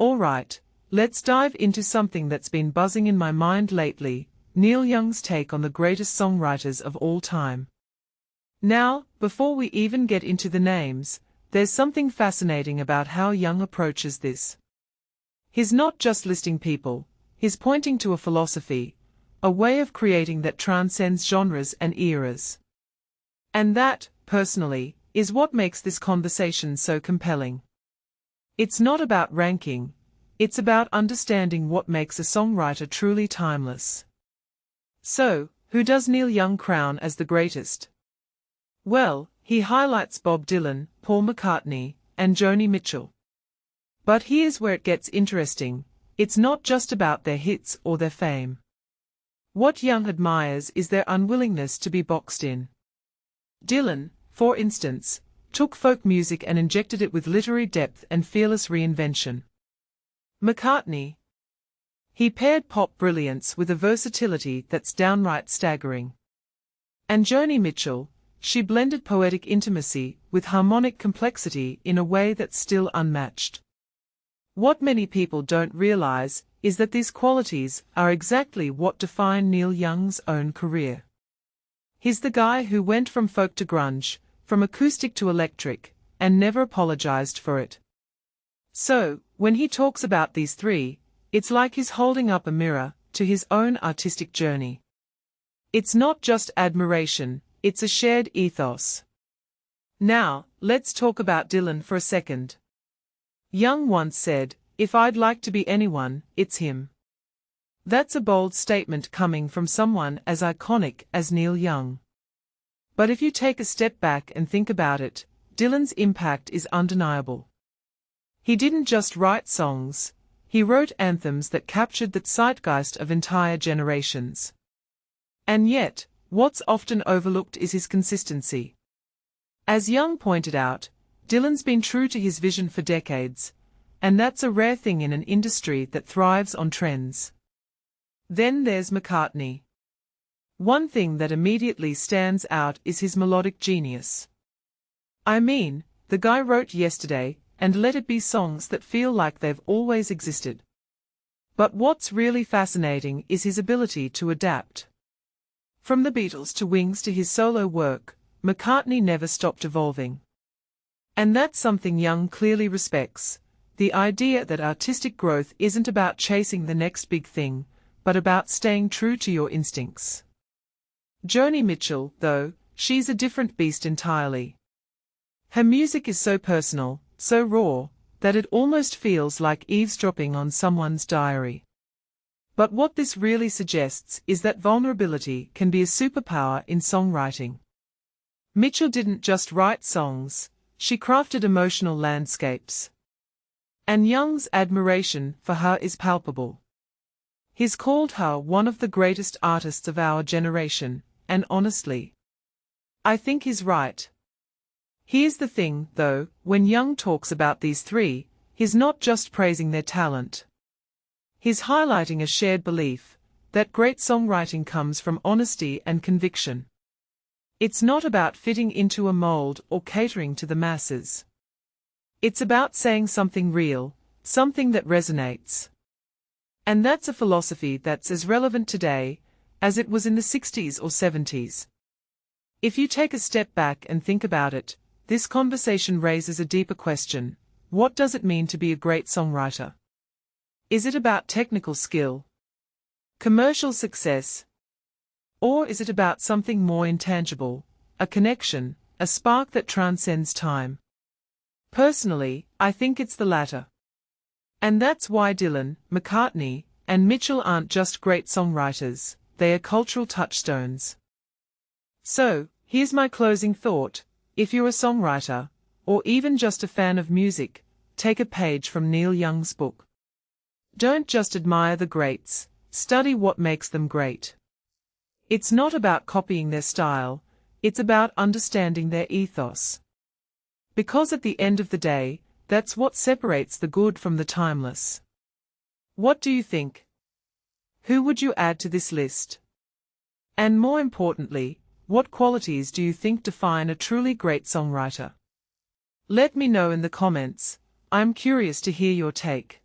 Alright, let's dive into something that's been buzzing in my mind lately, Neil Young's take on the greatest songwriters of all time. Now, before we even get into the names, there's something fascinating about how Young approaches this. He's not just listing people, he's pointing to a philosophy, a way of creating that transcends genres and eras. And that, personally, is what makes this conversation so compelling. It's not about ranking, it's about understanding what makes a songwriter truly timeless. So, who does Neil Young crown as the greatest? Well, he highlights Bob Dylan, Paul McCartney, and Joni Mitchell. But here's where it gets interesting, it's not just about their hits or their fame. What Young admires is their unwillingness to be boxed in. Dylan, for instance, took folk music and injected it with literary depth and fearless reinvention. McCartney, he paired pop brilliance with a versatility that's downright staggering. And Joni Mitchell, she blended poetic intimacy with harmonic complexity in a way that's still unmatched. What many people don't realize is that these qualities are exactly what define Neil Young's own career. He's the guy who went from folk to grunge, from acoustic to electric, and never apologized for it. So, when he talks about these three, it's like he's holding up a mirror to his own artistic journey. It's not just admiration, it's a shared ethos. Now, let's talk about Dylan for a second. Young once said, "If I'd like to be anyone, it's him." That's a bold statement coming from someone as iconic as Neil Young. But if you take a step back and think about it, Dylan's impact is undeniable. He didn't just write songs, he wrote anthems that captured the zeitgeist of entire generations. And yet, what's often overlooked is his consistency. As Young pointed out, Dylan's been true to his vision for decades, and that's a rare thing in an industry that thrives on trends. Then there's McCartney. One thing that immediately stands out is his melodic genius. I mean, the guy wrote Yesterday and Let It Be songs that feel like they've always existed. But what's really fascinating is his ability to adapt. From the Beatles to Wings to his solo work, McCartney never stopped evolving. And that's something Young clearly respects, the idea that artistic growth isn't about chasing the next big thing, but about staying true to your instincts. Joni Mitchell, though, she's a different beast entirely. Her music is so personal, so raw, that it almost feels like eavesdropping on someone's diary. But what this really suggests is that vulnerability can be a superpower in songwriting. Mitchell didn't just write songs, she crafted emotional landscapes. And Young's admiration for her is palpable. He's called her one of the greatest artists of our generation, and honestly, I think he's right. Here's the thing, though, when Young talks about these three, he's not just praising their talent. He's highlighting a shared belief that great songwriting comes from honesty and conviction. It's not about fitting into a mold or catering to the masses. It's about saying something real, something that resonates. And that's a philosophy that's as relevant today as it was in the 60s or 70s. If you take a step back and think about it, this conversation raises a deeper question. What does it mean to be a great songwriter? Is it about technical skill, commercial success, or is it about something more intangible, a connection, a spark that transcends time? Personally, I think it's the latter. And that's why Dylan, McCartney, and Mitchell aren't just great songwriters, they are cultural touchstones. So, here's my closing thought. If you're a songwriter, or even just a fan of music, take a page from Neil Young's book. Don't just admire the greats, study what makes them great. It's not about copying their style, it's about understanding their ethos. Because at the end of the day, that's what separates the good from the timeless. What do you think? Who would you add to this list? And more importantly, what qualities do you think define a truly great songwriter? Let me know in the comments. I'm curious to hear your take.